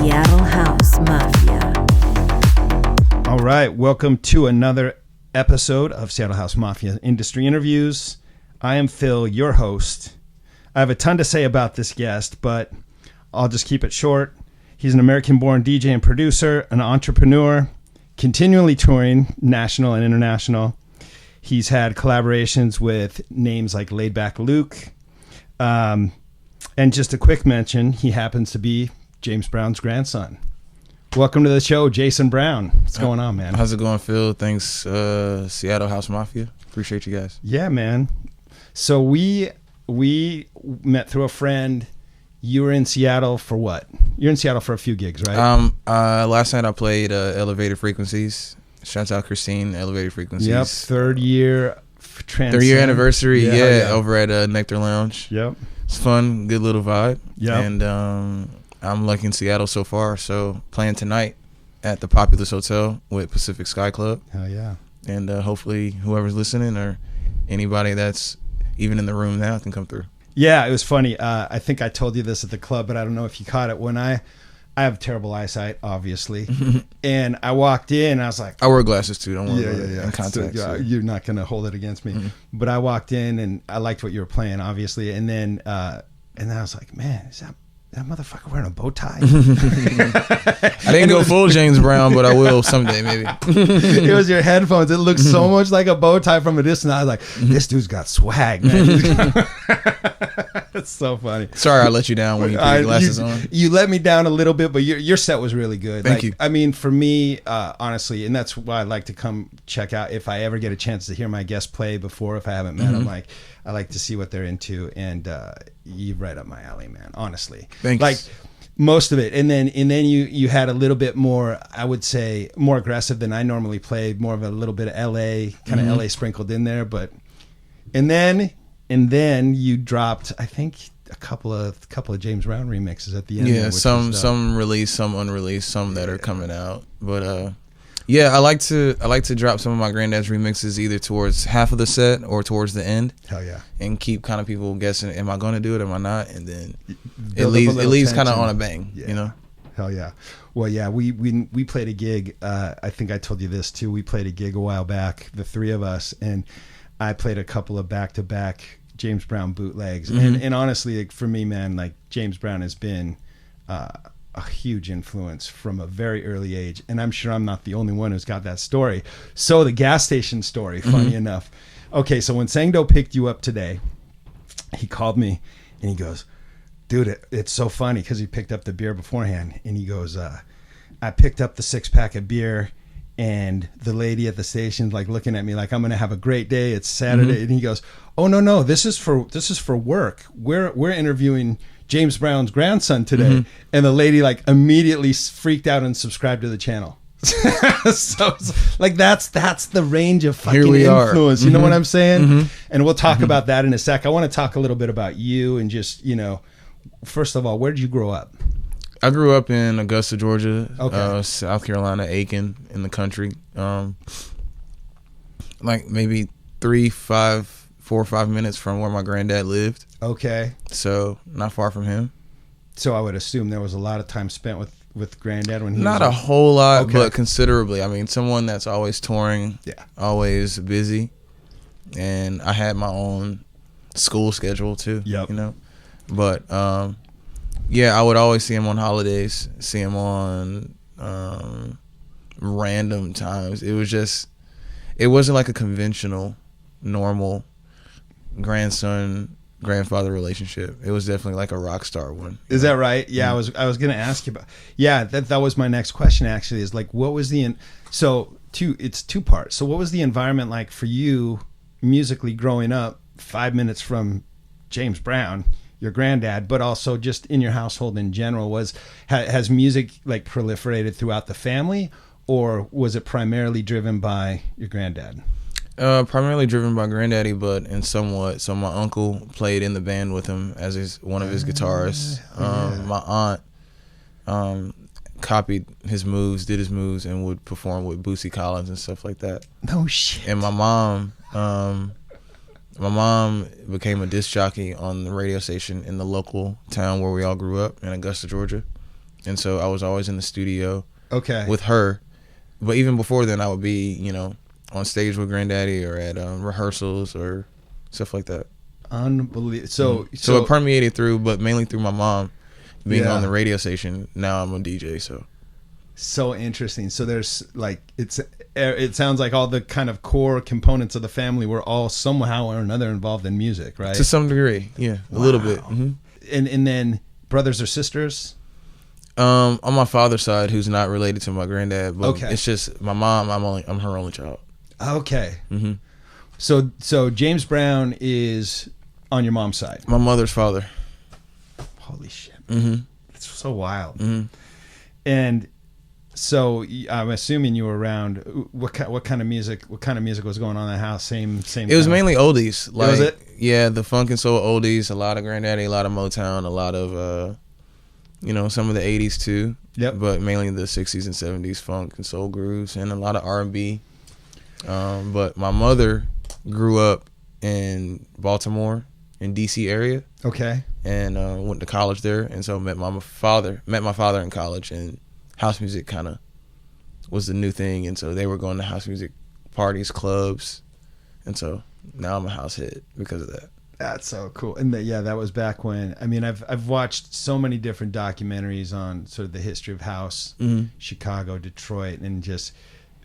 Seattle House Mafia. All right, welcome to another episode of Seattle House Mafia Industry Interviews. I am Phil, your host. I have a ton to say about this guest, but I'll just keep it short. He's an American-born DJ and producer, an entrepreneur, continually touring national and international. He's had collaborations with names like Laid Back Luke. And just a quick mention, he happens to be James Brown's grandson. Welcome to the show, Jason Brown. What's going on, man? How's it going, Phil? Thanks, Seattle House Mafia. Appreciate you guys. Yeah, man. So we met through a friend. You were in Seattle for what? You're in Seattle for a few gigs, right? Last night I played Elevated Frequencies. Shouts out Christine, Elevated Frequencies. Yep, third year Transcend. 3 year anniversary, yeah, over at Nectar Lounge. Yep. It's fun, good little vibe. Yep. And I'm lucky in Seattle so far, so playing tonight at the Populus Hotel with Pacific Skyline Club. Hell yeah. And hopefully whoever's listening or anybody that's even in the room now can come through. Yeah, it was funny. I think I told you this at the club, but I don't know if you caught it. When I have terrible eyesight, obviously, and I walked in, and I was like, I wear glasses too. Don't worry. Yeah. And contacts. So, you're not gonna hold it against me. Mm-hmm. But I walked in, and I liked what you were playing, obviously, and then I was like, man, is that motherfucker wearing a bow tie? I didn't go full James Brown, but I will someday, maybe. It was your headphones. It looked so much like a bow tie from a distance. I was like, this dude's got swag, man. It's so funny. Sorry I let you down when you put your glasses on. You let me down a little bit, but your set was really good. Thank you. I mean, for me, honestly, and that's why I like to come check out if I ever get a chance to hear my guest play before, if I haven't met them. Like, I like to see what they're into, and you're right up my alley, man. Honestly, thanks. Like most of it, and then you had a little bit more, I would say, more aggressive than I normally play. More of a little bit of LA, kind of LA sprinkled in there, but and then you dropped, I think, a couple of James Brown remixes at the end. Yeah, some released, some unreleased, some that are coming out, but. Yeah, I like to drop some of my granddad's remixes either towards half of the set or towards the end. Hell yeah! And keep kind of people guessing, am I going to do it? Am I not? And then it leaves kind of on a bang, you know. Hell yeah! Well, yeah, we played a gig. I think I told you this too. We played a gig a while back, the three of us, and I played a couple of back-to-back James Brown bootlegs. And honestly, like, for me, man, like James Brown has been a huge influence from a very early age, and I'm sure I'm not the only one who's got that story. So the gas station story, funny enough. Okay, so when Sangdo picked you up today, he called me and he goes, dude, it's so funny because he picked up the beer beforehand, and he goes, I picked up the 6-pack of beer, and the lady at the station's like looking at me like I'm gonna have a great day, it's Saturday. And he goes, oh no, this is for work. We're interviewing James Brown's grandson today. And the lady like immediately freaked out and subscribed to the channel. So like that's the range of fucking influence. You know what I'm saying? And we'll talk about that in a sec. I want to talk a little bit about you and just, you know, first of all, where did you grow up? I grew up in Augusta, Georgia. Okay. South Carolina, Aiken, in the country. Like maybe 4 or 5 minutes from where my granddad lived. Okay. So not far from him. So I would assume there was a lot of time spent with granddad when he Not was a whole lot, okay. but considerably. I mean, someone that's always touring, always busy. And I had my own school schedule too, you know. But yeah, I would always see him on holidays, see him on random times. It wasn't like a conventional, normal grandfather relationship. It was definitely like a rock star one. Is that right? Yeah, I was gonna ask you about. Yeah, that was my next question actually. Is like, what was it's two parts. So what was the environment like for you musically growing up 5 minutes from James Brown, your granddad, but also just in your household in general? Has music like proliferated throughout the family, or was it primarily driven by your granddad? Primarily driven by granddaddy, but in somewhat. So my uncle played in the band with him as one of his guitarists. My aunt copied his moves, did his moves, and would perform with Bootsy Collins and stuff like that. No shit. And my mom became a disc jockey on the radio station in the local town where we all grew up in Augusta, Georgia. and so I was always in the studio Okay. with her. But even before then, I would be, on stage with Granddaddy or at rehearsals or stuff like that. Unbelievable. So it permeated through, but mainly through my mom being Yeah. on the radio station. Now I'm a DJ, so interesting. So there's like it sounds like all the kind of core components of the family were all somehow or another involved in music, right? to some degree, yeah, a little bit. And then brothers or sisters? On my father's side, who's not related to my granddad, but Okay. it's just my mom. I'm her only child. Okay. Mhm. So James Brown is on your mom's side. My mother's father. Holy shit. Mm-hmm. It's so wild. Mm-hmm. And so I'm assuming you were around. What kind of music? What kind of music was going on in the house? Same. It was mainly oldies. Like, was it? Yeah, the funk and soul oldies. A lot of Granddaddy, a lot of Motown, a lot of some of the '80s too. Yep. But mainly the '60s and '70s funk and soul grooves, and a lot of R&B. But my mother grew up in Baltimore, in DC area, Okay. and went to college there, and so met my father in college, and house music kind of was the new thing, and so they were going to house music parties, clubs, and so now I'm a house head because of that. That's so cool. And that was back when. I mean, I've watched so many different documentaries on sort of the history of house, Chicago, Detroit, and just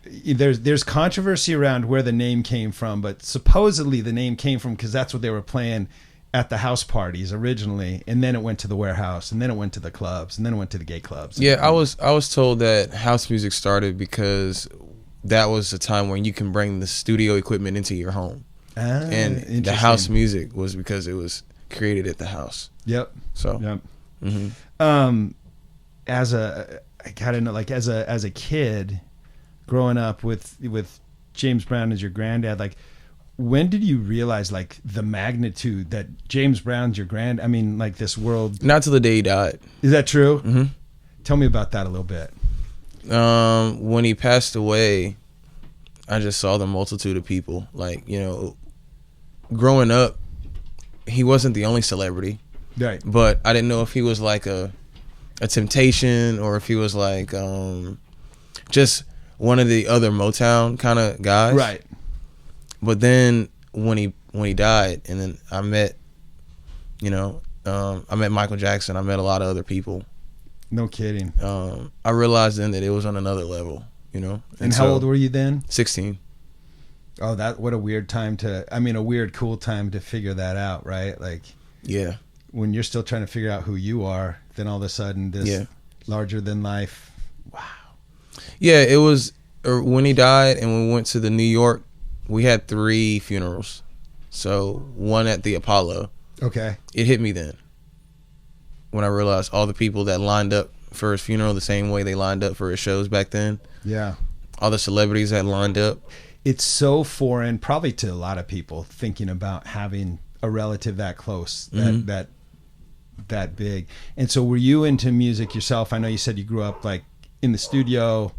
there's controversy around where the name came from, but supposedly the name came from because that's what they were playing at the house parties originally, and then it went to the warehouse, and then it went to the clubs, and then it went to the gay clubs. Yeah, I was told that house music started because that was a time when you can bring the studio equipment into your home. And the house music was because it was created at the house. Yep. So. Yep. Mm-hmm. I gotta know, like as a kid, growing up with James Brown as your granddad, like when did you realize like the magnitude that James Brown's your I mean, like this world? Not till the day he died. Is that true? Mm-hmm. Tell me about that a little bit. When he passed away, I just saw the multitude of people. Like, growing up, he wasn't the only celebrity. Right. But I didn't know if he was like a Temptation or if he was like just one of the other Motown kind of guys. Right. But then when he died, and then I met, I met Michael Jackson. I met a lot of other people. No kidding. I realized then that it was on another level, And how old were you then? 16. Oh, what a weird time a weird, cool time to figure that out, right? Like, Yeah. when you're still trying to figure out who you are, then all of a sudden this larger than life. Wow. Yeah, it was when he died, and we went to the New York. We had 3 funerals. So one at the Apollo. Okay. It hit me then when I realized all the people that lined up for his funeral the same way they lined up for his shows back then. Yeah. All the celebrities that lined up. It's so foreign, probably to a lot of people, thinking about having a relative that close, that big. And so were you into music yourself? I know you said you grew up like in the studio,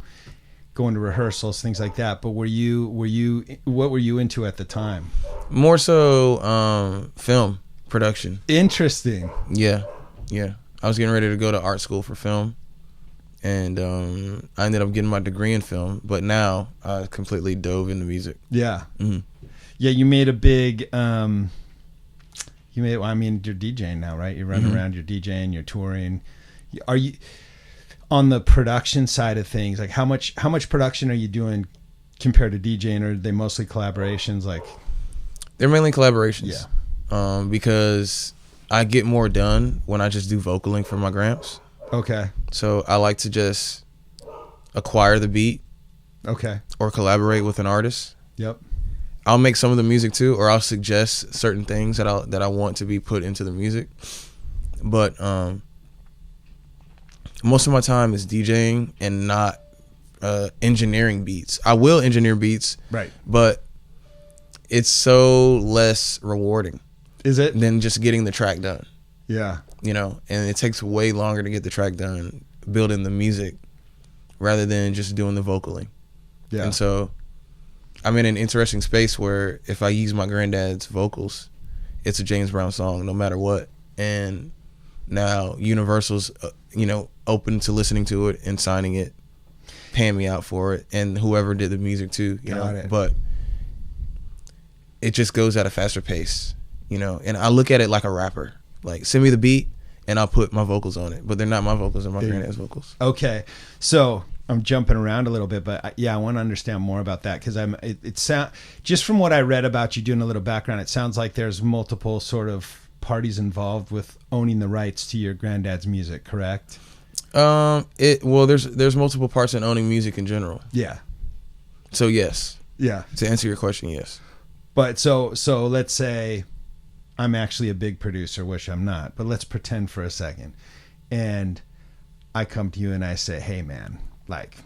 going to rehearsals, things like that. But what were you into at the time? More so film production. Interesting. Yeah. I was getting ready to go to art school for film, and I ended up getting my degree in film. But now I completely dove into music. Yeah. Mm-hmm. Yeah, you made a big. You're DJing now, right? You're running around, you're DJing, you're touring. Are you on the production side of things? Like how much production are you doing compared to DJing? Or are they mostly collaborations? Like they're mainly collaborations. Yeah. Because I get more done when I just do vocaling for my gramps. Okay. So I like to just acquire the beat. Okay. Or collaborate with an artist. Yep. I'll make some of the music too, or I'll suggest certain things that I want to be put into the music. But most of my time is DJing and not engineering beats. I will engineer beats, right? But it's so less rewarding. Is it? Than just getting the track done. Yeah. And it takes way longer to get the track done, building the music, rather than just doing the vocaling. Yeah. And so I'm in an interesting space where if I use my granddad's vocals, it's a James Brown song no matter what. And Now Universal's, open to listening to it and signing it, paying me out for it, and whoever did the music too, Got it. But it just goes at a faster pace, And I look at it like a rapper. Like, send me the beat, and I'll put my vocals on it, but they're not my vocals; they're my granddad's vocals. Okay, so I'm jumping around a little bit, but I want to understand more about that because it sound just from what I read about you doing a little background, it sounds like there's multiple sort of parties involved with owning the rights to your granddad's music, correct? There's multiple parts in owning music in general. Yeah. So yes. Yeah. To answer your question, yes. But so let's say I'm actually a big producer, which I'm not, but let's pretend for a second, and I come to you and I say, hey man, like,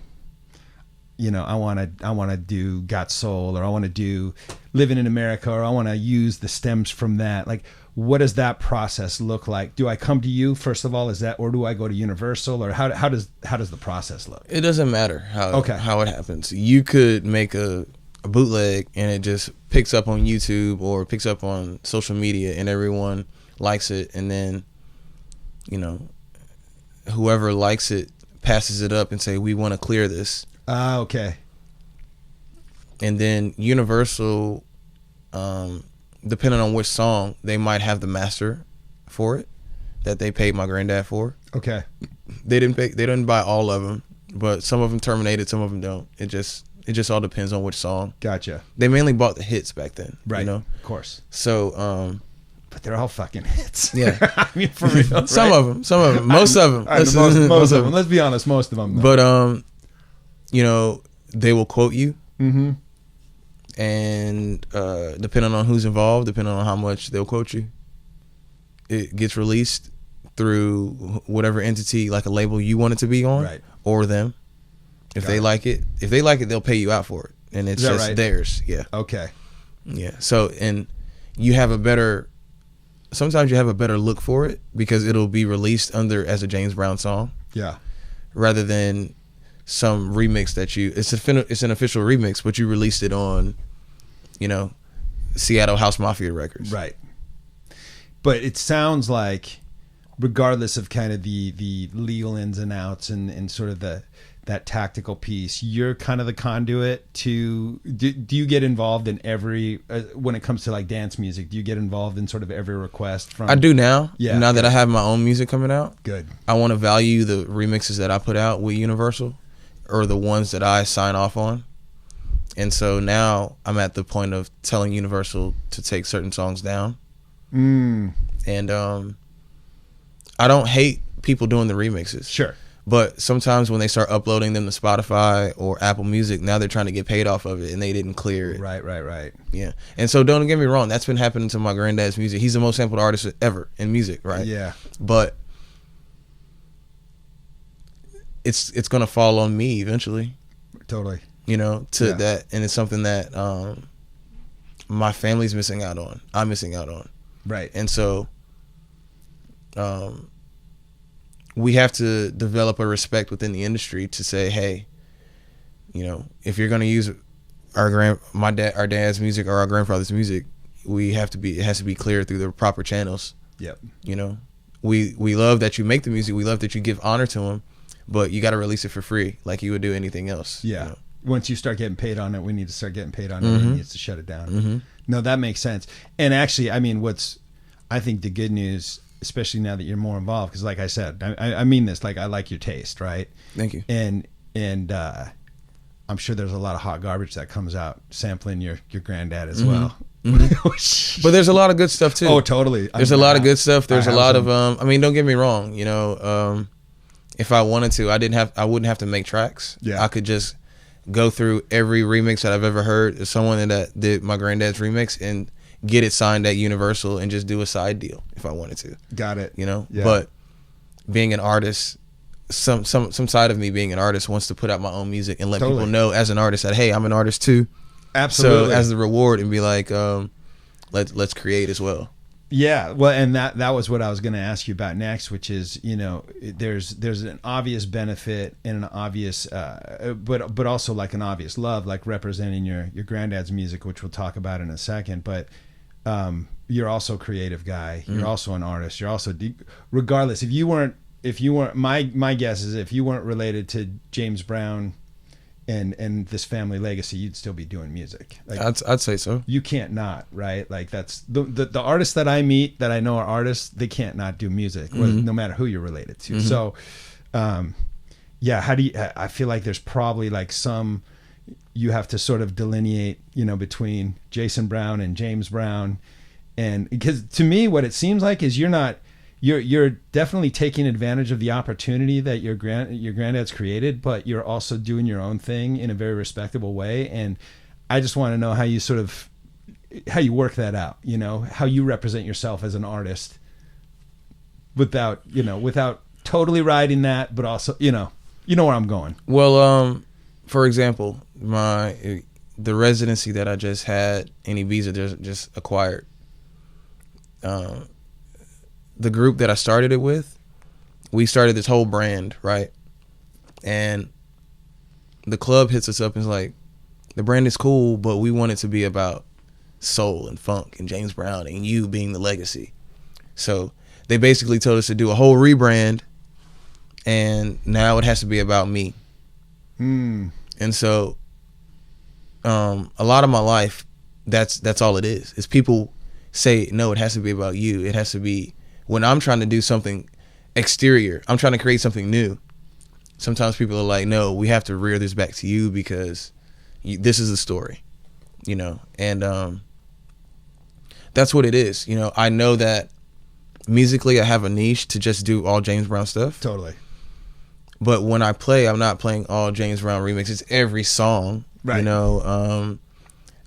I want to do Got Soul, or I want to do Living in America, or I want to use the stems from that. Like, what does that process look like? Do I come to you first of all? Is that, or do I go to Universal, or how does the process look? It doesn't matter how it happens. You could make a bootleg and it just picks up on YouTube or picks up on social media and everyone likes it, and then whoever likes it passes it up and say, we want to clear this. Okay. And then Universal, depending on which song, they might have the master for it that they paid my granddad for. Okay. They didn't buy all of them, but some of them terminated, some of them don't. It just all depends on which song. Gotcha. They mainly bought the hits back then. Right. Of course. So, but they're all fucking hits. Yeah. I mean, for real. Right? Some of them, most of them. Most of them. Let's be honest, most of them. Though. But, they will quote you. Mm-hmm. And depending on who's involved, depending on how much they'll quote you, it gets released through whatever entity, like a label you want it to be on, right, or them. If they like it, they'll pay you out for it, and it's just right? Theirs. Yeah. Okay. Yeah. So, and sometimes you have a better look for it because it'll be released as a James Brown song. Yeah. Rather than some remix that it's an official remix, but you released it on, Seattle House Mafia records. Right. But it sounds like, regardless of kind of the legal ins and outs and sort of that tactical piece, you're kind of the conduit to. Do you get involved in every when it comes to like dance music? Do you get involved in sort of every request from? I do now. Yeah. Now that I have my own music coming out, good. I want to value the remixes that I put out with Universal, or the ones that I sign off on. And so now I'm at the point of telling Universal to take certain songs down. And I don't hate people doing the remixes. Sure. But sometimes when they start uploading them to Spotify or Apple Music, now they're trying to get paid off of it and they didn't clear it. Right. Yeah. And so don't get me wrong, that's been happening to my granddad's music. He's the most sampled artist ever in music, right? Yeah. But it's gonna fall on me eventually. Totally. That, and it's something that my family's missing out on. I'm missing out on. Right. And so we have to develop a respect within the industry to say, hey, if you're gonna use our dad's music or our grandfather's music, it has to be clear through the proper channels. Yep. We love that you make the music, we love that you give honor to him, but you got to release it for free like you would do anything else. Yeah. Once you start getting paid on it, we need to start getting paid on it. Mm-hmm. We need to shut it down. Mm-hmm. No, that makes sense. And actually, I mean, I think the good news, especially now that you're more involved, because like I said, I mean this, like I like your taste, right? Thank you. And I'm sure there's a lot of hot garbage that comes out sampling your granddad as well. Mm-hmm. But there's a lot of good stuff too. Oh, totally. There's a lot of good stuff. There's a lot of don't get me wrong, if I wanted to, I wouldn't have to make tracks. Yeah. I could just go through every remix that I've ever heard of someone that did my granddad's remix and get it signed at Universal and just do a side deal if I wanted to. Got it. Yeah. But being an artist, some side of me being an artist wants to put out my own music and let people know as an artist that, hey, I'm an artist too. Absolutely. So as the reward, and be like, let's create as well. Yeah, well, and that was what I was going to ask you about next, which is, there's an obvious benefit and an obvious, but also like an obvious love, like representing your granddad's music, which we'll talk about in a second. But you're also a creative guy. You're also an artist. You're also regardless. If you weren't, my guess is if you weren't related to James Brown and this family legacy, you'd still be doing music. Like, I'd say so. You can't not, right? Like that's the artists that I meet that I know are artists. They can't not do music, no matter who you're related to. So, yeah. How do you? I feel like there's probably like you have to sort of delineate, between Jason Brown and James Brown, and because to me, what it seems like is you're definitely taking advantage of the opportunity that your granddad's created, but you're also doing your own thing in a very respectable way. And I just want to know how you work that out, how you represent yourself as an artist without totally riding that, but also, you know where I'm going. Well, for example, the residency that I just had in Ibiza just acquired, the group that I started it with, we started this whole brand, right? And the club hits us up and is like, the brand is cool, but we want it to be about soul and funk and James Brown and you being the legacy. So they basically told us to do a whole rebrand, and now it has to be about me. And so a lot of my life, that's all it is people say, no, it has to be about you. It has to be, when I'm trying to do something exterior, I'm trying to create something new. Sometimes people are like, no, we have to rear this back to you because this is the story, and that's what it is. I know that musically I have a niche to just do all James Brown stuff. Totally. But when I play, I'm not playing all James Brown remixes, every song. Right. I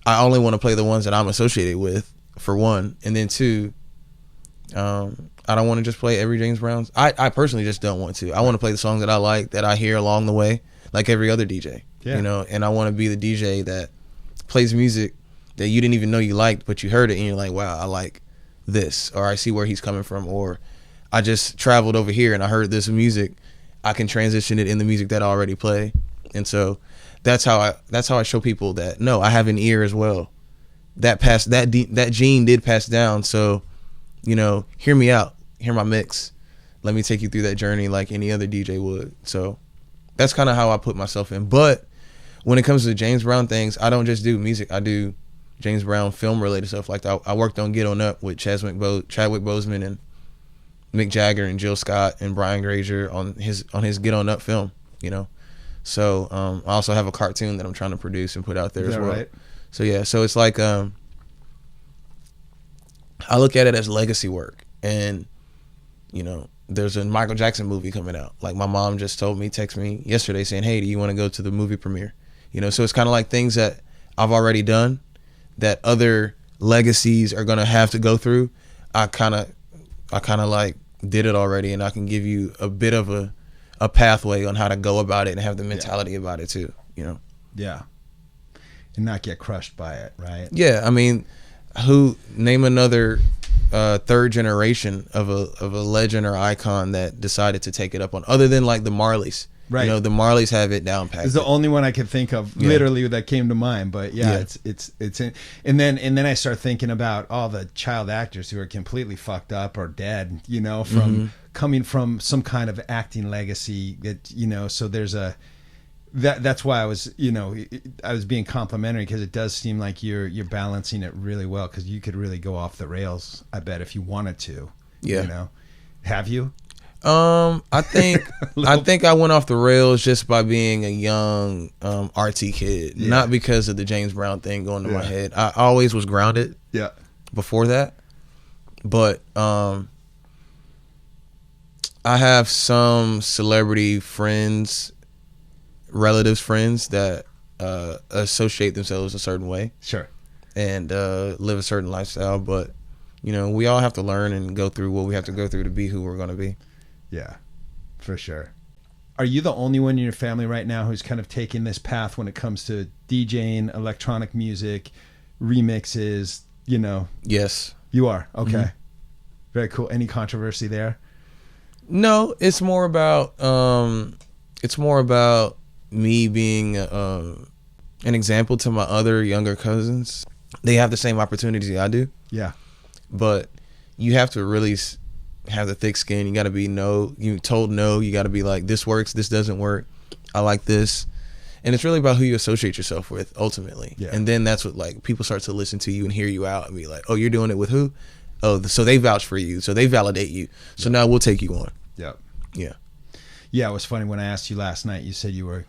only want to play the ones that I'm associated with, for one. And then two, I don't want to just play every James Brown. I personally just don't want to. I want to play the songs that I like, that I hear along the way, like every other DJ. Yeah. And I want to be the DJ that plays music that you didn't even know you liked, but you heard it and you're like, wow, I like this, or I see where he's coming from, or I just traveled over here and I heard this music. I can transition it in the music that I already play. And so that's how I show people that, no, I have an ear as well. That gene did pass down. So, hear me out, hear my mix. Let me take you through that journey like any other DJ would. So that's kind of how I put myself in. But when it comes to James Brown things, I don't just do music. I do James Brown film related stuff. Like I worked on Get On Up with Chadwick Boseman and Mick Jagger and Jill Scott and Brian Grazer on his Get On Up film, So I also have a cartoon that I'm trying to produce and put out there as well. Right? So yeah, so it's like I look at it as legacy work. And there's a Michael Jackson movie coming out. Like my mom just texted me yesterday saying, hey, do you want to go to the movie premiere? So it's kind of like things that I've already done that other legacies are gonna have to go through. I kind of like did it already, and I can give you a bit of a pathway on how to go about it and have the mentality about it too, Yeah. And not get crushed by it, right? Yeah, I mean, name another third generation of a legend or icon that decided to take it up on, other than like the Marleys. Right. The Marleys have it down packed. It's the only one I could think of, literally, that came to mind. But it's and then I start thinking about all the child actors who are completely fucked up or dead, from coming from some kind of acting legacy. That so there's that's why I was being complimentary, because it does seem like you're balancing it really well, because you could really go off the rails, I bet, if you wanted to. Yeah. Have you? I think I went off the rails just by being a young artsy kid, not because of the James Brown thing going to my head. I always was grounded. Yeah. Before that, but I have some celebrity friends, relatives, friends that associate themselves a certain way. Sure. And live a certain lifestyle, but we all have to learn and go through what we have to go through to be who we're going to be. Yeah, for sure. Are you the only one in your family right now who's kind of taking this path when it comes to DJing, electronic music, remixes, Yes. You are? Okay. Mm-hmm. Very cool. Any controversy there? No, it's more about me being an example to my other younger cousins. they have the same opportunities I do. Yeah. But you have to really have the thick skin. You got to be you told no. You got to be like, this works, this doesn't work. I like this. And it's really about who you associate yourself with ultimately. Yeah. And then that's what, like, people start to listen to you and hear you out and be like, oh, you're doing it with who? Oh, so they vouch for you. So they validate you. So now we'll take you on. Yep. Yeah. Yeah, it was funny when I asked you last night, you said you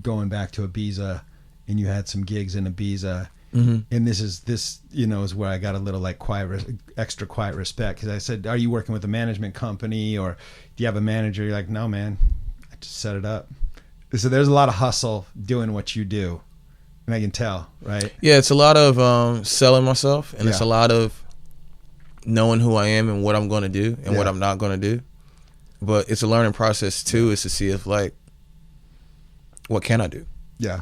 going back to Ibiza and you had some gigs in Ibiza. Mm-hmm. And this is where I got a little like extra quiet respect, because I said, are you working with a management company or do you have a manager? You're like, no, man, I just set it up. So there's a lot of hustle doing what you do, and I can tell, right? Yeah, it's a lot of selling myself, and it's a lot of knowing who I am and what I'm going to do and what I'm not going to do. But it's a learning process too, is to see if, like, what can I do? Yeah.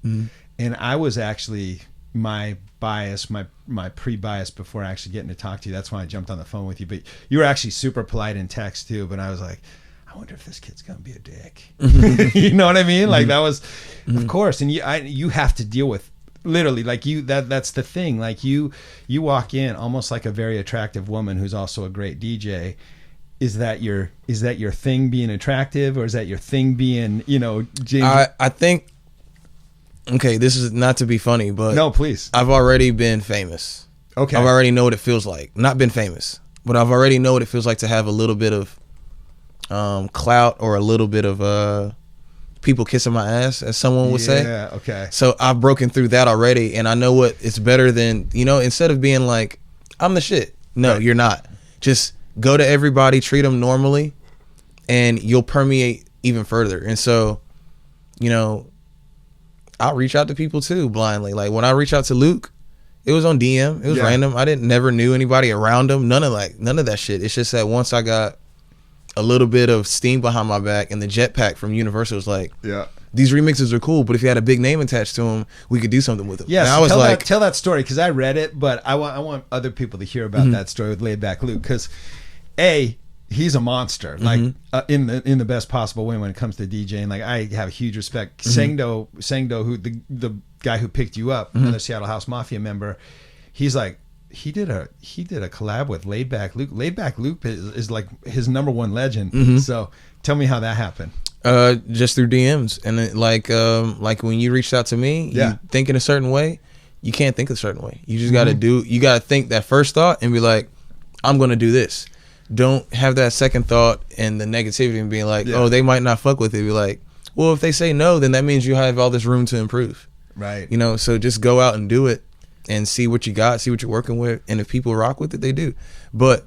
Mm-hmm. And I was actually, my bias, my pre-bias before actually getting to talk to you, that's why I jumped on the phone with you. But you were actually super polite in text too. But I was like, I wonder if this kid's gonna be a dick. You know what I mean? Like, that was, of course. And you have to deal with, literally, like, that's the thing. Like, you walk in almost like a very attractive woman who's also a great DJ. Is that your thing being attractive, or is that your thing being, James? I think, okay, this is not to be funny, but no, please. I've already been famous. Okay. I've already know what it feels like. Not been famous, but I've already know what it feels like to have a little bit of clout, or a little bit of people kissing my ass, as someone would say. Yeah, okay. So I've broken through that already, and I know what it's better than, instead of being like, I'm the shit. No, right. You're not. Just go to everybody, treat them normally, and you'll permeate even further. And so, I'll reach out to people too, blindly. Like, when I reach out to Luke, it was on DM. It was random. I never knew anybody around him. None of that shit. It's just that once I got a little bit of steam behind my back, and the jetpack from Universal was like, these remixes are cool, but if you had a big name attached to them, we could do something with them. Yeah, so I was tell that story, because I read it, but I want other people to hear about that story with Laid Back Luke, because he's a monster, like in the best possible way when it comes to DJing. Like, I have huge respect. Sengdo, who the guy who picked you up, another Seattle House Mafia member, he's like, he did a collab with Laid Back Luke. Laid Back Luke is like his number one legend. So tell me how that happened. Just through DMs, and it, like when you reached out to me, you think in a certain way, you can't think a certain way. You just gotta you gotta think that first thought and be like, I'm gonna do this. Don't have that second thought and the negativity and being like, oh, they might not fuck with it. Be like, well, if they say no, then that means you have all this room to improve. Right. So just go out and do it and see what you got, see what you're working with. And if people rock with it, they do. But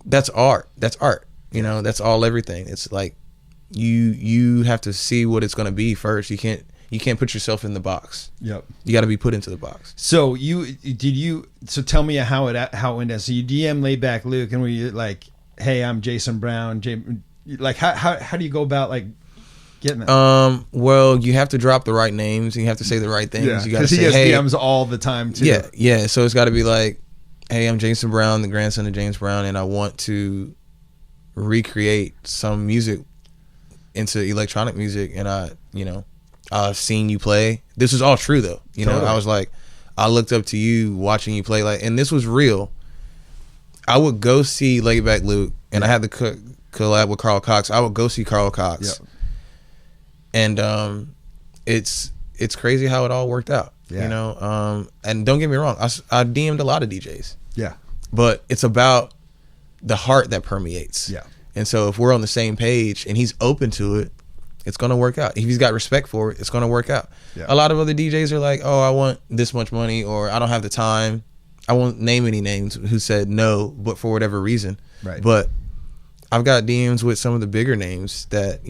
that's art. That's art. That's all, everything. It's like you have to see what it's going to be first. You can't put yourself in the box. Yep. You got to be put into the box. So so tell me how it went. So you DM Laid Back Luke, and were you like, hey, I'm Jason Brown. Like, how do you go about, like, getting that? Well, you have to drop the right names. You have to say the right things. Yeah, you got to say, he gets DMs all the time too. Yeah. So it's got to be like, hey, I'm Jason Brown, the grandson of James Brown, and I want to recreate some music into electronic music, and I've seen you play. This is all true though. Totally. I was like, I looked up to you watching you play, like, and this was real. I would go see Laid Back Luke, and I had the collab with Carl Cox. I would go see Carl Cox. Yep. And it's crazy how it all worked out. Yeah. And don't get me wrong, I DM'd a lot of DJs. Yeah. But it's about the heart that permeates. Yeah. And so if we're on the same page and he's open to it, it's going to work out. If he's got respect for it, it's going to work out. Yeah. A lot of other DJs are like, oh, I want this much money, or I don't have the time. I won't name any names who said no, but for whatever reason. Right. But I've got DMs with some of the bigger names that,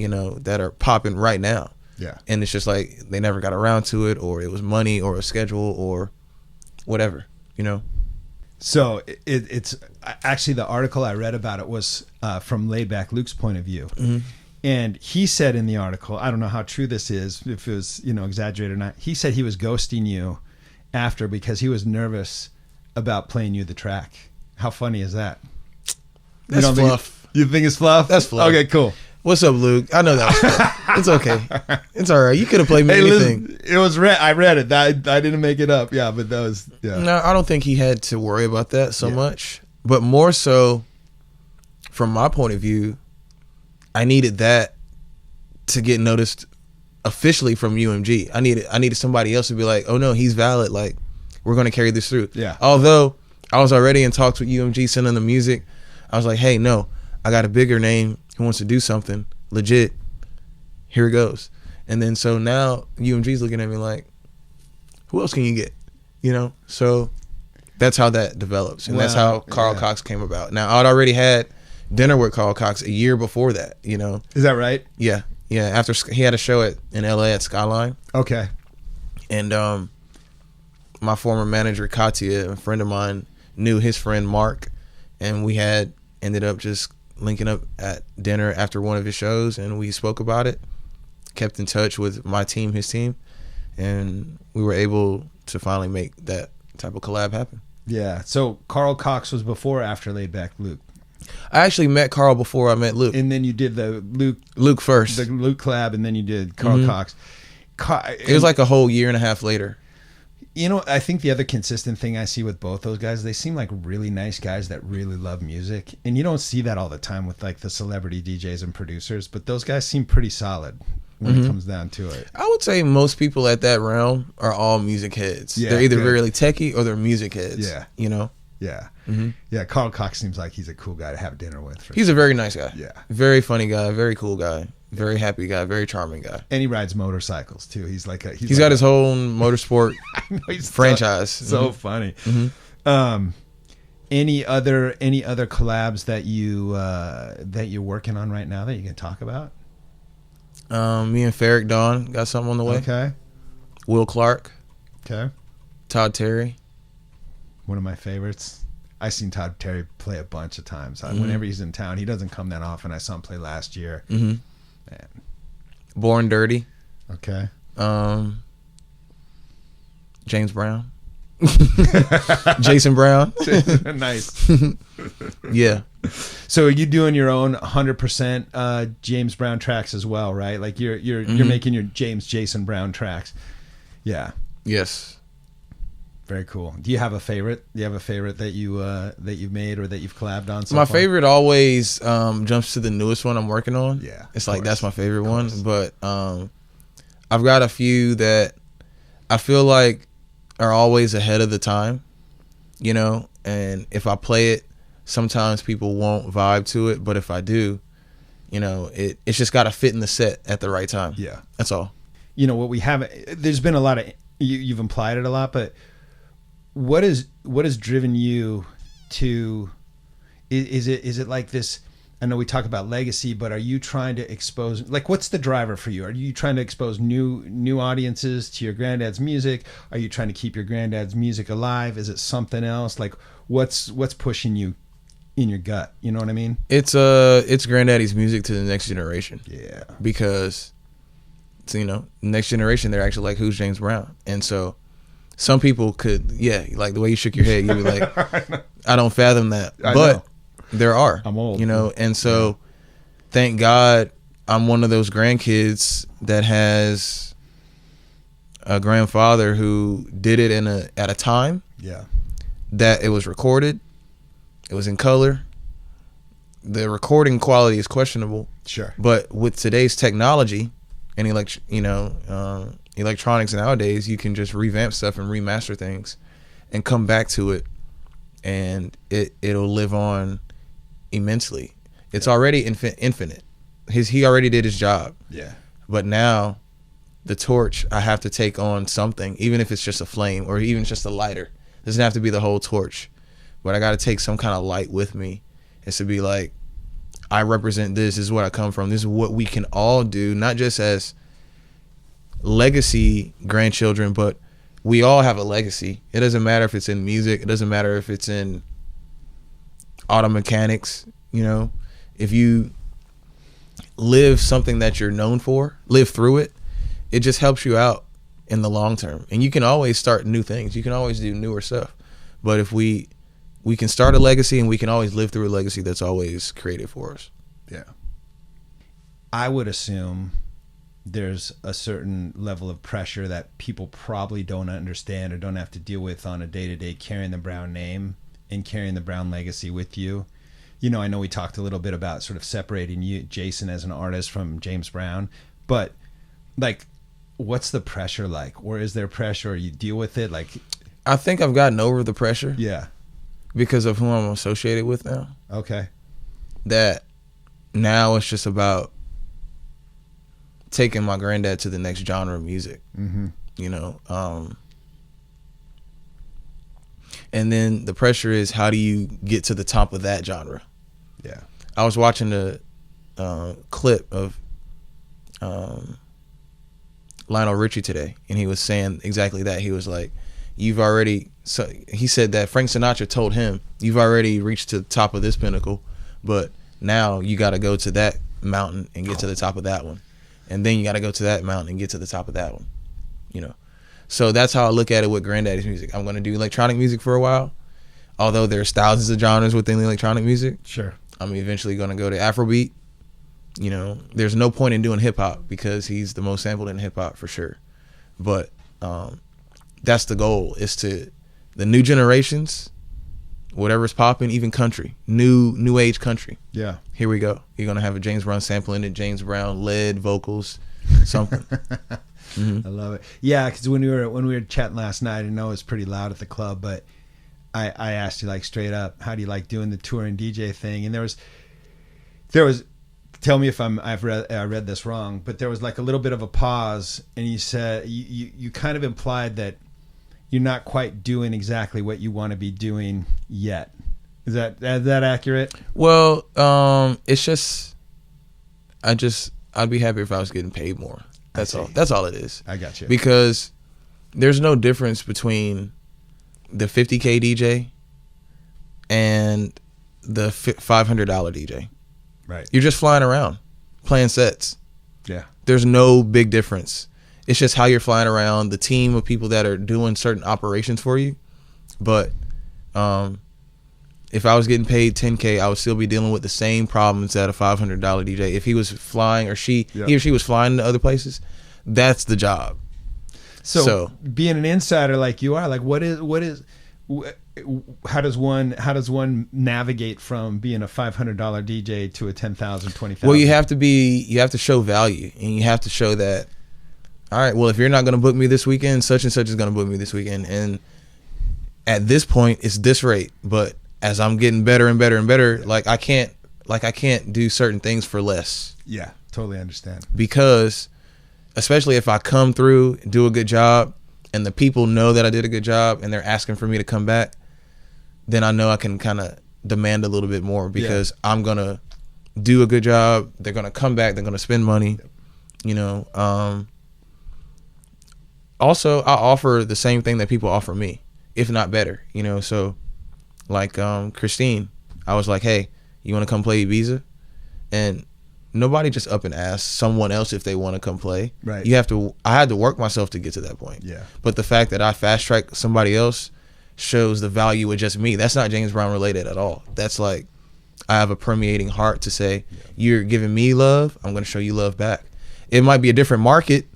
that are popping right now. Yeah. And it's just like they never got around to it, or it was money or a schedule or whatever, So it's actually, the article I read about it was from Laid Back Luke's point of view. Mm-hmm. And he said in the article, I don't know how true this is, if it was, exaggerated or not. He said he was ghosting you after because he was nervous about playing you the track. How funny is that? That's fluff. You think it's fluff? That's fluff. Okay, cool. What's up, Luke? I know that was fun. It's okay. It's all right. You could have played me anything. Listen, it was I read it. I didn't make it up. Yeah, but that was No, I don't think he had to worry about that so much. But more so, from my point of view, I needed that to get noticed officially from UMG. I needed somebody else to be like, oh no, he's valid. Like, we're going to carry this through. Yeah. Although I was already in talks with UMG sending the music, I was like, hey, no, I got a bigger name who wants to do something legit. Here it goes. And then so now UMG's looking at me like, who else can you get? You know? So that's how that develops. And that's how Carl Cox came about. Now, I'd already had dinner with Carl Cox a year before that, you know? Is that right? Yeah. Yeah. After he had a show in LA at Skyline. Okay. And my former manager, Katia, a friend of mine, knew his friend Mark. And we had ended up just linking up at dinner after one of his shows, and we spoke about it, kept in touch with my team, his team, and we were able to finally make that type of collab happen. Yeah. So Carl Cox was before or after Laid Back Luke? I actually met Carl before I met Luke. And then you did the Luke first. The Luke collab, and then you did Carl Cox. It was like a whole year and a half later. You know, I think the other consistent thing I see with both those guys, they seem like really nice guys that really love music. And you don't see that all the time with like the celebrity DJs and producers, but those guys seem pretty solid when it comes down to it. I would say most people at that realm are all music heads. Yeah, they're either really techie or they're music heads. Yeah. You know? Yeah. Yeah, Carl Cox seems like he's a cool guy to have dinner with. He's a very nice guy. Yeah. Very funny guy, very cool guy, very happy guy, very charming guy. And he rides motorcycles too. He's like he's got his whole motorsport franchise. So funny. Any other collabs that you're working on right now that you can talk about? Me and Ferric Dawn got something on the way. Okay. Will Clark. Okay. Todd Terry. One of my favorites. I've seen Todd Terry play a bunch of times. Whenever he's in town, he doesn't come that often. I saw him play last year. Man. Born Dirty. Okay. James Brown. Jason Brown. Nice. Yeah. So are you doing your own 100% James Brown tracks as well, right? Like you're making your Jason Brown tracks. Yeah. Yes. Very cool. Do you have a favorite? Do you have a favorite that you've made or that you've collabed on? My favorite always jumps to the newest one I'm working on. Yeah, it's like that's my favorite one. But I've got a few that I feel like are always ahead of the time, you know. And if I play it, sometimes people won't vibe to it. But if I do, you know, it's just got to fit in the set at the right time. Yeah, that's all. You know what we haven't. There's been a lot of you've implied it a lot, but. What has driven you to? Is it like this? I know we talk about legacy, but are you trying to expose? Like, what's the driver for you? Are you trying to expose new audiences to your granddad's music? Are you trying to keep your granddad's music alive? Is it something else? Like, what's pushing you in your gut? You know what I mean? It's granddaddy's music to the next generation. Yeah, because it's, you know, next generation, they're actually like, who's James Brown? And so. Some people could, like the way you shook your head, you'd be like, I don't fathom that. But there are. I'm old. You know, and so thank God I'm one of those grandkids that has a grandfather who did it at a time that it was recorded, it was in color. The recording quality is questionable. Sure. But with today's technology and electronics nowadays, you can just revamp stuff and remaster things and come back to it, and it'll live on immensely. It's already infinite. He already did his job. Yeah. But now the torch, I have to take on something, even if it's just a flame or even just a lighter. It doesn't have to be the whole torch, but I got to take some kind of light with me. It's to be like, I represent this is what I come from. This is what we can all do, not just as legacy grandchildren, but we all have a legacy. It doesn't matter if it's in music. It doesn't matter if it's in auto mechanics. You know, if you live something that you're known for, live through it, it just helps you out in the long term. And you can always start new things. You can always do newer stuff. But if we can start a legacy, and we can always live through a legacy that's always created for us. Yeah. I would assume there's a certain level of pressure that people probably don't understand or don't have to deal with on a day-to-day, carrying the Brown name and carrying the Brown legacy with you. You know, I know we talked a little bit about sort of separating you, Jason, as an artist from James Brown, but like, what's the pressure like? Or is there pressure? Or you deal with it? Like, I think I've gotten over the pressure. Yeah. Because of who I'm associated with now. Okay. That now it's just about taking my granddad to the next genre of music. Mm-hmm. You know, and then the pressure is, how do you get to the top of that genre? Yeah. I was watching a clip of Lionel Richie today, and he was saying exactly that. He was like, he said that Frank Sinatra told him, you've already reached to the top of this pinnacle, but now you got to go to that mountain and get to the top of that one. And then you got to go to that mountain and get to the top of that one, you know? So that's how I look at it with Granddaddy's music. I'm going to do electronic music for a while, although there's thousands of genres within electronic music. Sure. I'm eventually going to go to Afrobeat. You know, there's no point in doing hip hop because he's the most sampled in hip hop for sure. But that's the goal, is to the new generations, whatever's popping, even country, new age country. Yeah. Here we go. You're going to have a James Brown sample in it, James Brown lead vocals, something. Mm-hmm. I love it. Yeah, because when we were chatting last night, I know it was pretty loud at the club, but I asked you, like, straight up, how do you like doing the tour and DJ thing? And there was tell me if I read this wrong, but there was like a little bit of a pause, and you said you kind of implied that you're not quite doing exactly what you want to be doing yet. Is that accurate? Well, it's just I'd be happy if I was getting paid more. That's all. That's all it is. I got you. Because there's no difference between the $50K DJ and the $500 DJ. Right. You're just flying around, playing sets. Yeah. There's no big difference. It's just how you're flying around, the team of people that are doing certain operations for you. But if I was getting paid $10K, I would still be dealing with the same problems that a $500 DJ. If he was flying, or he or she was flying to other places, that's the job. So being an insider like you are, like how does one navigate from being a $500 DJ to a $10,000, $20,000? Well, you have to show value, and you have to show that, all right, well, if you're not going to book me this weekend, such and such is going to book me this weekend. And at this point, it's this rate. But as I'm getting better and better and better, I can't do certain things for less. Yeah, totally understand. Because especially if I come through, do a good job, and the people know that I did a good job and they're asking for me to come back, then I know I can kind of demand a little bit more, because I'm going to do a good job. They're going to come back. They're going to spend money, you know. Also, I offer the same thing that people offer me, if not better, you know. So like Christine, I was like, hey, you want to come play Ibiza? And nobody just up and asks someone else if they want to come play. Right. I had to work myself to get to that point. Yeah. But the fact that I fast track somebody else shows the value of just me. That's not James Brown related at all. That's like, I have a permeating heart to say, you're giving me love, I'm going to show you love back. It might be a different market,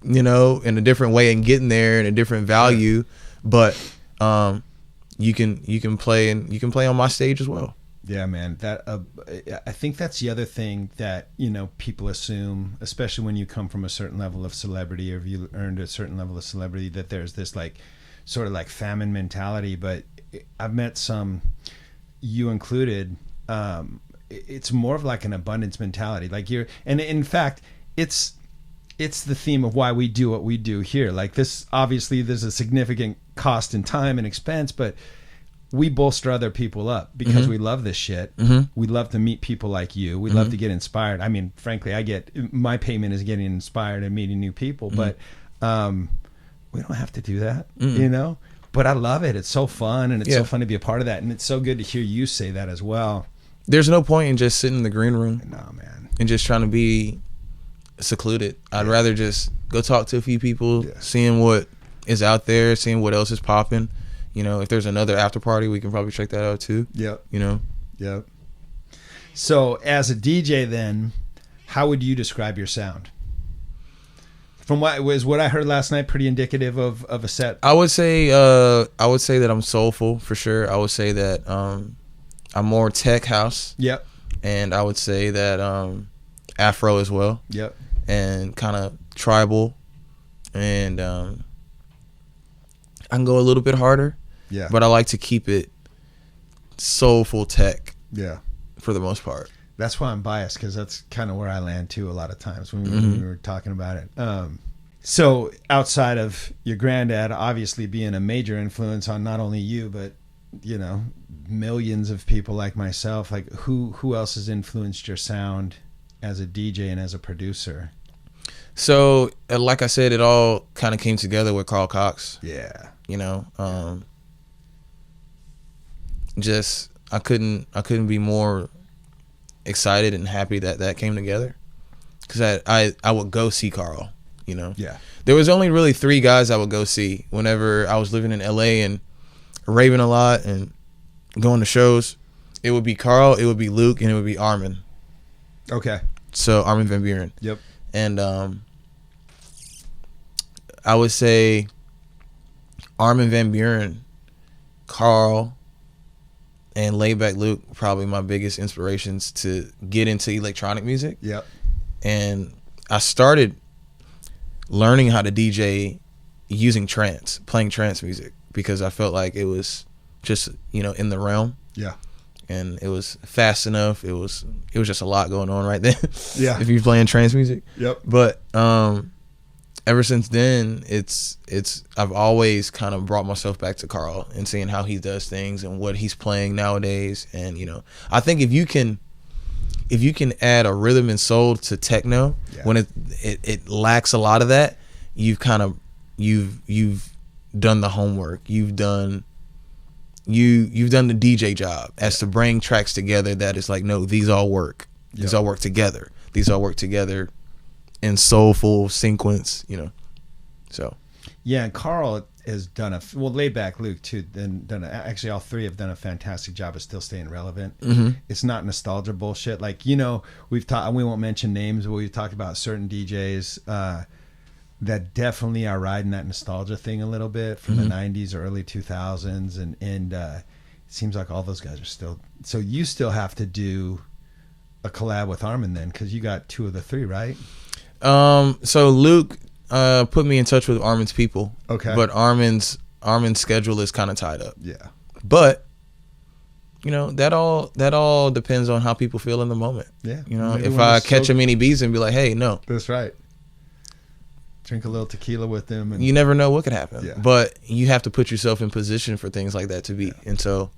you know, in a different way and getting there, and a different value, but you can play on my stage as well. Yeah, man. That I think that's the other thing that, you know, people assume, especially when you come from a certain level of celebrity, or if you earned a certain level of celebrity, that there's this like sort of like famine mentality. But I've met some, you included, it's more of like an abundance mentality. Like and in fact, it's the theme of why we do what we do here. Like this, obviously there's a significant cost in time and expense, but we bolster other people up because we love this shit. Mm-hmm. We love to meet people like you. We love to get inspired. I mean, frankly, my payment is getting inspired and meeting new people, but we don't have to do that, you know? But I love it. It's so fun, and it's so fun to be a part of that. And it's so good to hear you say that as well. There's no point in just sitting in the green room. No, man. And just trying to be secluded. I'd rather just go talk to a few people, seeing what is out there, seeing what else is popping. You know, if there's another after party, we can probably check that out too. Yep. You know? Yep. So as a DJ then, how would you describe your sound? From what I heard last night, pretty indicative of a set. I would say that I'm soulful for sure. I would say that I'm more tech house. Yep. And I would say that Afro as well. Yep. And kind of tribal, and I can go a little bit harder. Yeah. But I like to keep it soulful tech. Yeah. For the most part. That's why I'm biased, because that's kind of where I land too a lot of times when we were talking about it. So outside of your granddad obviously being a major influence on not only you, but, you know, millions of people like myself, like who else has influenced your sound as a DJ and as a producer? So, like I said, it all kind of came together with Carl Cox. Yeah. You know, just I couldn't be more excited and happy that came together, because I would go see Carl, you know. Yeah. There was only really 3 guys I would go see whenever I was living in LA and raving a lot and going to shows. It would be Carl, it would be Luke, and it would be Armin. Okay. So Armin van Buuren. Yep. And I would say Armin van Buuren, Carl, and Laidback Luke, probably my biggest inspirations to get into electronic music. Yep. And I started learning how to DJ using playing trance music, because I felt like it was just, you know, in the realm. Yeah. And it was fast enough. It was just a lot going on right then. Yeah. If you're playing trance music. Yep. But ever since then, I've always kind of brought myself back to Carl and seeing how he does things and what he's playing nowadays. And, you know, I think if you can add a rhythm and soul to techno, when it lacks a lot of that, you've done the homework. You've done the DJ job, as to bring tracks together that is like, no, these all work. These all work together. These all work together in soulful sequence, you know. So yeah, and Carl has done Laidback Luke too. Actually, all 3 have done a fantastic job of still staying relevant. Mm-hmm. It's not nostalgia bullshit. Like, you know, we won't mention names, but we've talked about certain DJs that definitely are riding that nostalgia thing a little bit from the 90s or early 2000s, and it seems like all those guys are still. So you still have to do a collab with Armin then, because you got 2 of the 3, right? So Luke put me in touch with Armin's people. Okay. But Armin's schedule is kind of tied up. Yeah. But, you know, that all depends on how people feel in the moment. Yeah. You know, if I catch him in Ibiza and be like, hey, no. That's right. Drink a little tequila with them. And you never know what could happen. Yeah. But you have to put yourself in position for things like that to be. Yeah. And so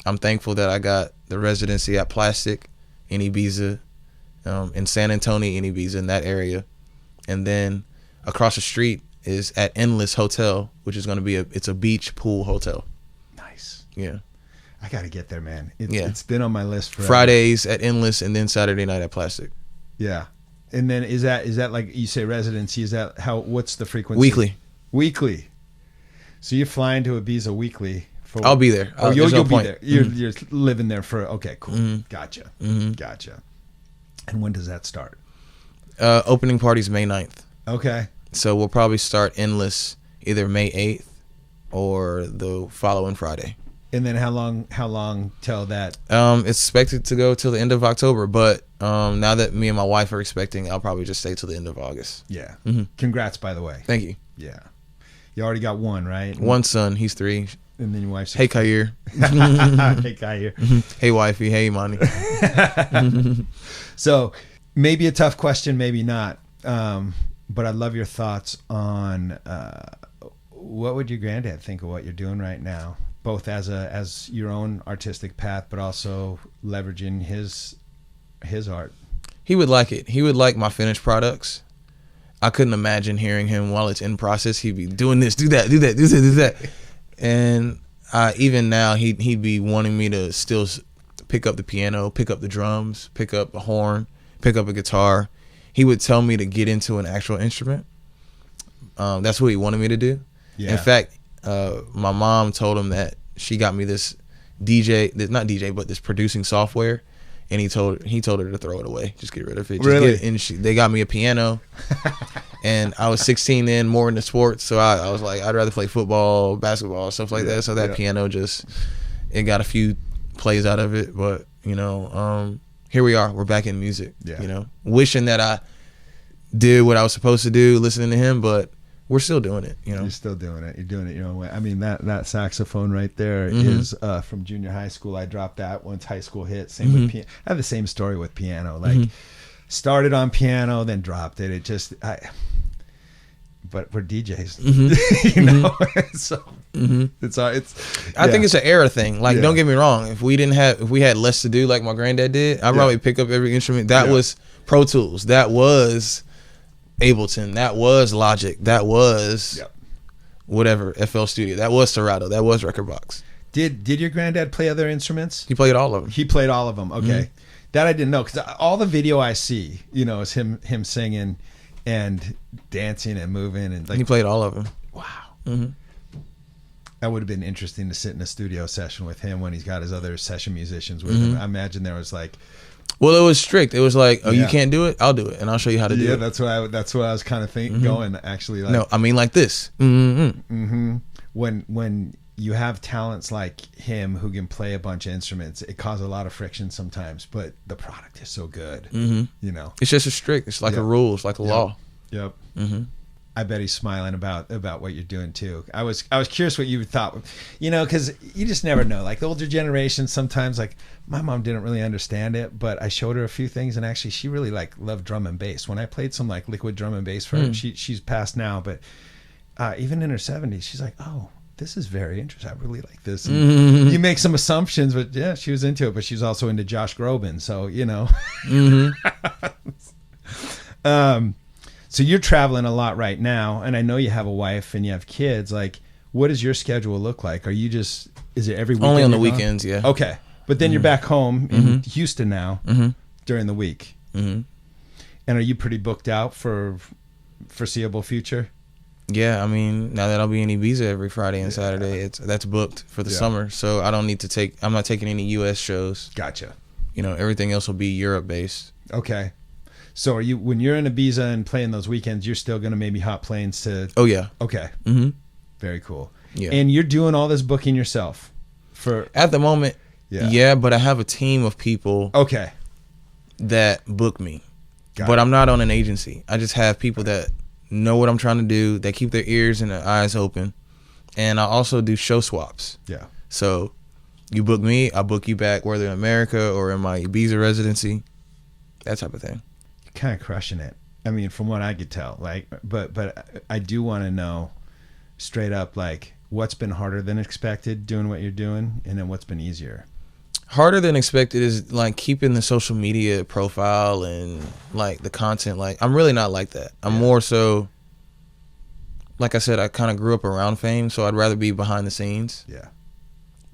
I'm thankful that I got the residency at Plastic in Ibiza, in San Antonio in Ibiza, in that area. And then across the street is at Endless Hotel, which is going to be it's a beach pool hotel. Nice. Yeah. I got to get there, man. It's been on my list for Fridays at Endless, and then Saturday night at Plastic. Yeah. And then is that like you say residency? Is that what's the frequency? Weekly. So you're flying to Ibiza weekly. I'll be there. You'll be there. You're living there for, okay, cool. Mm-hmm. Gotcha. Mm-hmm. Gotcha. And when does that start? Opening party's May 9th. Okay. So we'll probably start Endless either May 8th or the following Friday. And then how long till that? It's expected to go till the end of October, but now that me and my wife are expecting, I'll probably just stay till the end of August. Yeah. Mm-hmm. Congrats, by the way. Thank you. Yeah. You already got one, right? One son. He's 3. And then your wife's 6. Hey, Kair. Hey, Kair. Hey, wifey. Hey, Imani. So maybe a tough question, maybe not. But I'd love your thoughts on what would your granddad think of what you're doing right now, both as your own artistic path, but also leveraging his art. He would like it. He would like my finished products. I couldn't imagine hearing him while it's in process. He'd be doing this, do that, do that, do this, do that. And even now, he'd be wanting me to still pick up the piano, pick up the drums, pick up a horn, pick up a guitar. He would tell me to get into an actual instrument. That's what he wanted me to do. Yeah. In fact, my mom told him that she got me this this producing software, and he told her to throw it away, just get rid of it. Really? They got me a piano, and I was 16 then, more into sports, so I was like, I'd rather play football, basketball, stuff like that. So that piano it got a few plays out of it, but here we are. We're back in music. Yeah. Wishing that I did what I was supposed to do, listening to him, but we're still doing it. You're still doing it. You're doing it your own way. I mean, that saxophone right there is from junior high school. I dropped that once high school hit. Same with piano. I have the same story with piano. Like started on piano, then dropped it. But we're DJs, so I think it's an era thing. Like, don't get me wrong. If we had less to do, like my granddad did, I'd probably pick up every instrument. That was Pro Tools. That was Ableton. That was Logic. That was whatever, FL Studio. That was Serato. That was Rekordbox. Did your granddad play other instruments? He played all of them. He played all of them. Okay, that I didn't know, because all the video I see, is him singing and dancing and moving, and he played all of them. Wow. That would have been interesting to sit in a studio session with him when he's got his other session musicians with him. I imagine there was like, well, it was strict. It was like, you can't do it, I'll do it, and I'll show you how to do it. Yeah, that's what I was kind of thinking. Going actually, like, no, I mean like this. When you have talents like him who can play a bunch of instruments, it causes a lot of friction sometimes, but the product is so good. It's just a strict. It's like a rule. It's like a law. Yep. I bet he's smiling about what you're doing too. I was curious what you thought, because you just never know. Like the older generation, sometimes, like my mom didn't really understand it, but I showed her a few things, and actually she really loved drum and bass. When I played some like liquid drum and bass for her, she's passed now, but even in her 70s, she's like, oh, this is very interesting. I really like this. And you make some assumptions, but yeah, she was into it. But she's also into Josh Groban, so So you're traveling a lot right now, and I know you have a wife and you have kids. Like, what does your schedule look like? Are you is it every weekend? Only on the weekends, yeah. Okay, but then you're back home in Houston now during the week. And are you pretty booked out for foreseeable future? Yeah, I mean, now that I'll be in Ibiza every Friday and Saturday, that's booked for the summer. So I don't need to I'm not taking any U.S. shows. Gotcha. Everything else will be Europe based. Okay. So are you, when you're in Ibiza and playing those weekends, you're still going to maybe hop planes to... Oh, yeah. Okay. Very cool. Yeah. And you're doing all this booking yourself? At the moment, yeah, but I have a team of people that book me. But I'm not on an agency. I just have people that know what I'm trying to do. They keep their ears and their eyes open. And I also do show swaps. Yeah. So you book me, I book you back, whether in America or in my Ibiza residency, that type of thing. You're kind of crushing it. I mean, from what I could tell, like, but I do want to know straight up, like, what's been harder than expected doing what you're doing, and then what's been easier? Harder than expected is like keeping the social media profile and like the content. Like, I'm really not like that. I'm more so, like I said, I kind of grew up around fame, so I'd rather be behind the scenes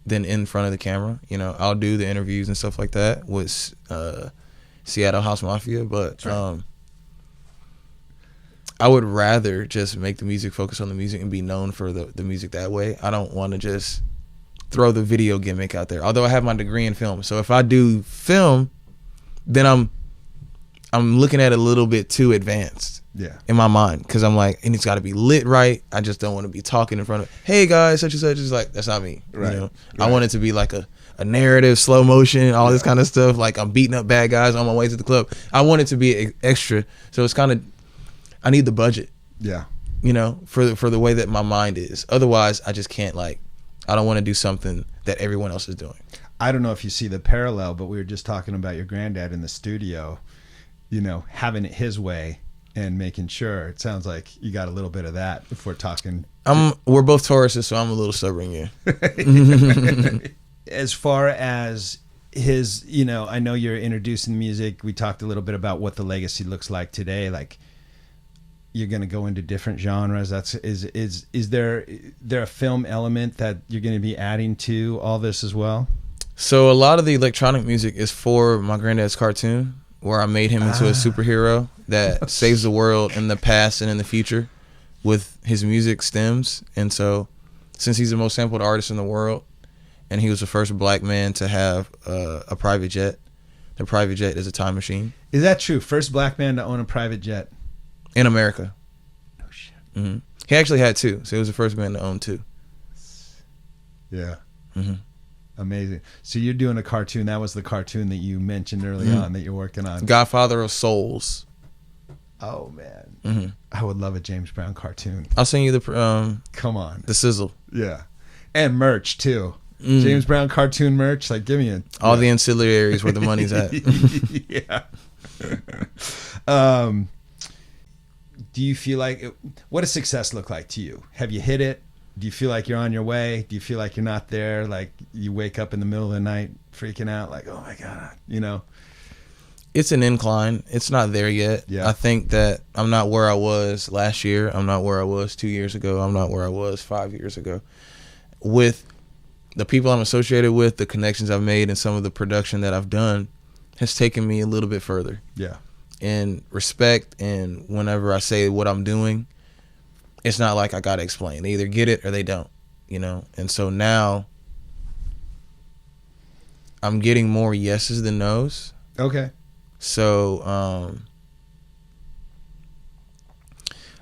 than in front of the camera. You know, I'll do the interviews and stuff like that with Seattle House Mafia, but I would rather just make the music, focus on the music, and be known for the music that way. I don't want to just throw the video gimmick out there. Although I have my degree in film, so if I do film, then I'm looking at it a little bit too advanced in my mind, because I'm like, and it's got to be lit right. I just don't want to be talking in front of, hey guys, such and such. It's like, that's not me. Right. You know? I want it to be like a narrative, slow motion, all this kind of stuff. Like, I'm beating up bad guys on my way to the club. I want it to be extra. So it's kind of, I need the budget. Yeah. You know, for the way that my mind is. Otherwise, I just can't, like, I don't want to do something that everyone else is doing. I don't know if you see the parallel, but we were just talking about your granddad in the studio, you know, having it his way and making sure. It sounds like you got a little bit of that if we're talking. We're both Tauruses, so I'm a little stubborn, yeah. As far as his, you know, I know you're introducing music. We talked a little bit about what the legacy looks like today. Like, you're going to go into different genres. Is there a film element that you're going to be adding to all this as well? So a lot of the electronic music is for my granddad's cartoon, where I made him into a superhero that saves the world in the past and in the future with his music stems. And so, since he's the most sampled artist in the world, and he was the first black man to have a private jet, the private jet is a time machine. Is that true? First black man to own a private jet in America. No shit. Mm-hmm. He actually had 2, so he was the first man to own 2. Yeah. Mm-hmm. Amazing. So you're doing a cartoon. That was the cartoon that you mentioned early on that you're working on. Godfather of Souls. Oh man, Mm-hmm. I would love a James Brown cartoon. I'll send you the Come on. the sizzle. Yeah, and merch too. James Brown cartoon merch. Like, give me all the ancillaries where the money's at. Yeah. Do you feel like what does success look like to you? Have you hit it? Do you feel like you're on your way? Do you feel like you're not there? Like you wake up in the middle of the night freaking out, like, oh my God, you know? It's an incline. It's not there yet. Yeah. I think that I'm not where I was last year. I'm not where I was 2 years ago. I'm not where I was 5 years ago. With the people I'm associated with, the connections I've made, and some of the production that I've done has taken me a little bit further. Yeah. In respect, and whenever I say what I'm doing, it's not like I got to explain. They either get it or they don't, you know? And so now I'm getting more yeses than nos. Okay. So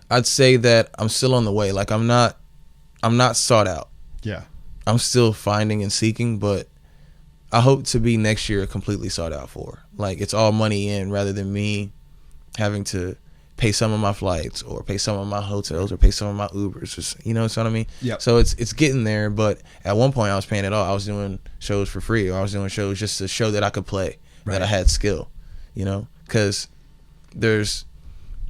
I'd say that I'm still on the way. Like I'm not sought out. Yeah. I'm still finding and seeking, but I hope to be next year completely sought out for. Like it's all money in rather than me having to pay some of my flights or pay some of my hotels or pay some of my Ubers. Just, you know what I mean? Yeah. So it's getting there, but at one point I was paying it all. I was doing shows for free, or I was doing shows just to show that I could play, right. that I had skill, you know? Because there's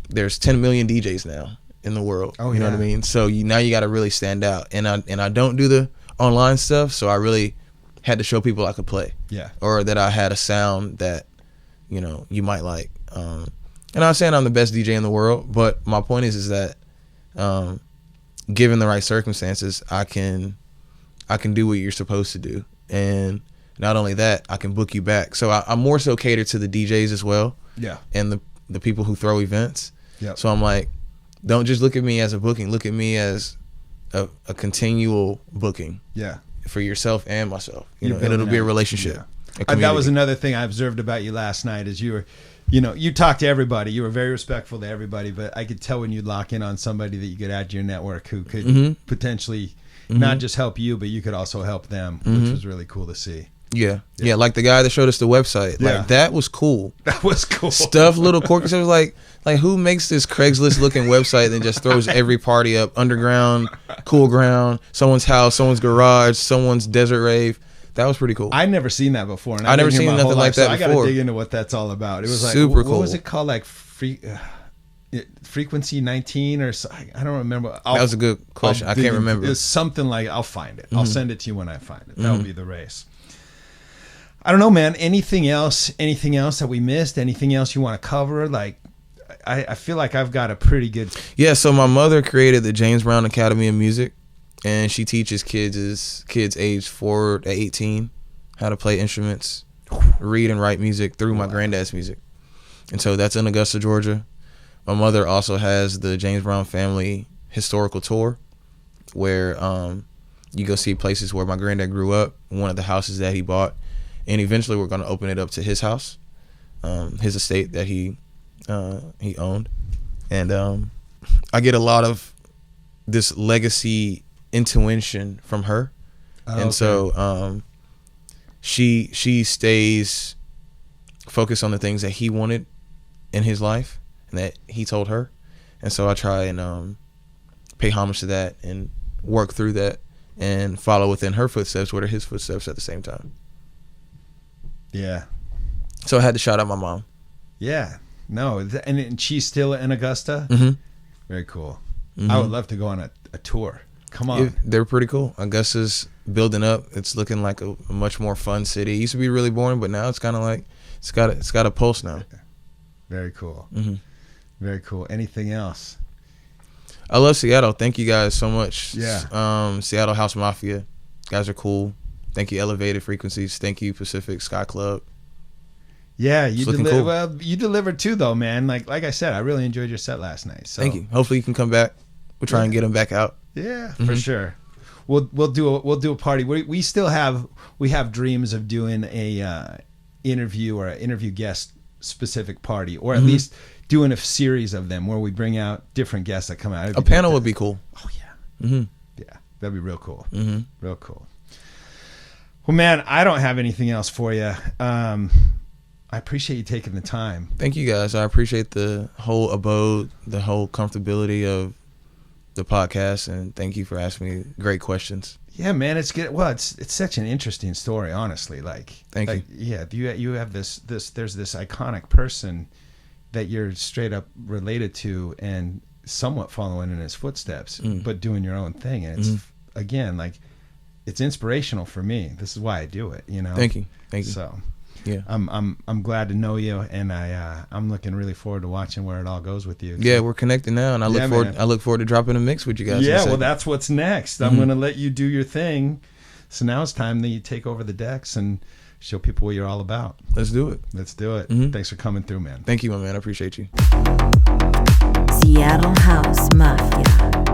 10 million DJs now in the world. Oh, you know what I mean? So now you got to really stand out. And I don't do the online stuff, so I really had to show people I could play. Yeah. Or that I had a sound that, you know, you might like. And I'm not saying I'm the best DJ in the world, but my point is that given the right circumstances, I can do what you're supposed to do. And not only that, I can book you back. So I'm more so catered to the DJs as well. Yeah. And the people who throw events. Yeah. So I'm like, don't just look at me as a booking. Look at me as a continual booking. Yeah. For yourself and myself. You You're know, and it'll be a building out. relationship. Yeah. A That community. was another thing I observed about you last night is you were, you know, you talked to everybody. You were very respectful to everybody, but I could tell when you'd lock in on somebody that you could add to your network who could potentially not just help you, but you could also help them, which was really cool to see. Yeah. Like the guy that showed us the website. Yeah. Like that was cool. That was cool. Stuff, little quirky stuff. Like who makes this Craigslist looking website and just throws every party up? Underground, cool ground, someone's house, someone's garage, someone's desert rave. That was pretty cool. I'd never seen that before. And I've never been here seen my nothing whole like life, that so I got before. to dig into what that's all about. It was like, Super what cool. was it called? Like Frequency 19 or something? I don't remember. That was a good question. I can't remember. It's something like, I'll find it. I'll send it to you when I find it. That'll be the race. I don't know, man. Anything else that we missed? Anything else you want to cover? Like, I feel like I've got a pretty good... Yeah, so my mother created the James Brown Academy of Music, and she teaches kids aged 4 to 18 how to play instruments, read and write music through my granddad's music. And so that's in Augusta, Georgia. My mother also has the James Brown Family Historical Tour, where you go see places where my granddad grew up, one of the houses that he bought, and eventually we're going to open it up to his house, his estate that he owned. And I get a lot of this legacy intuition from her. And so she stays focused on the things that he wanted in his life and that he told her. And so I try and pay homage to that and work through that and follow within her footsteps, what are his footsteps at the same time. Yeah. So I had to shout out my mom. Yeah. No. And she's still in Augusta? Mm-hmm. Very cool. Mm-hmm. I would love to go on a tour. Come on. They're pretty cool. Augusta's building up. It's looking like a much more fun city. It used to be really boring, but now it's kind of like it's got a pulse now. Very cool. Mm-hmm. Very cool. Anything else? I love Seattle. Thank you guys so much. Yeah. Seattle House Mafia. You guys are cool. Thank you, Elevated Frequencies. Thank you, Pacific Sky Club. Yeah, you cool. Well, you delivered too, though, man. Like I said, I really enjoyed your set last night. So. Thank you. Hopefully you can come back. We'll try and get them back out. Yeah, for sure. We'll do a party. We have dreams of doing interview or an interview guest specific party, or at least doing a series of them where we bring out different guests that come out. A panel would be cool. Oh yeah. Yeah, that'd be real cool. Real cool. Well, man, I don't have anything else for you. I appreciate you taking the time. Thank you guys. I appreciate the whole abode, the whole comfortability of the podcast, and thank you for asking me great questions. Yeah, man, it's good. Well, it's such an interesting story, honestly. Thank you. Yeah, you have this there's this iconic person that you're straight up related to and somewhat following in his footsteps, but doing your own thing. And it's again, like, it's inspirational for me. This is why I do it, you know. Thank you. So, yeah, I'm glad to know you, and I'm looking really forward to watching where it all goes with you. Yeah, we're connected now, and I look forward to dropping a mix with you guys. Yeah, well, that's what's next. I'm gonna let you do your thing. So now it's time that you take over the decks and show people what you're all about. Let's do it. Thanks for coming through, man. Thank you, my man. I appreciate you. Seattle House Mafia.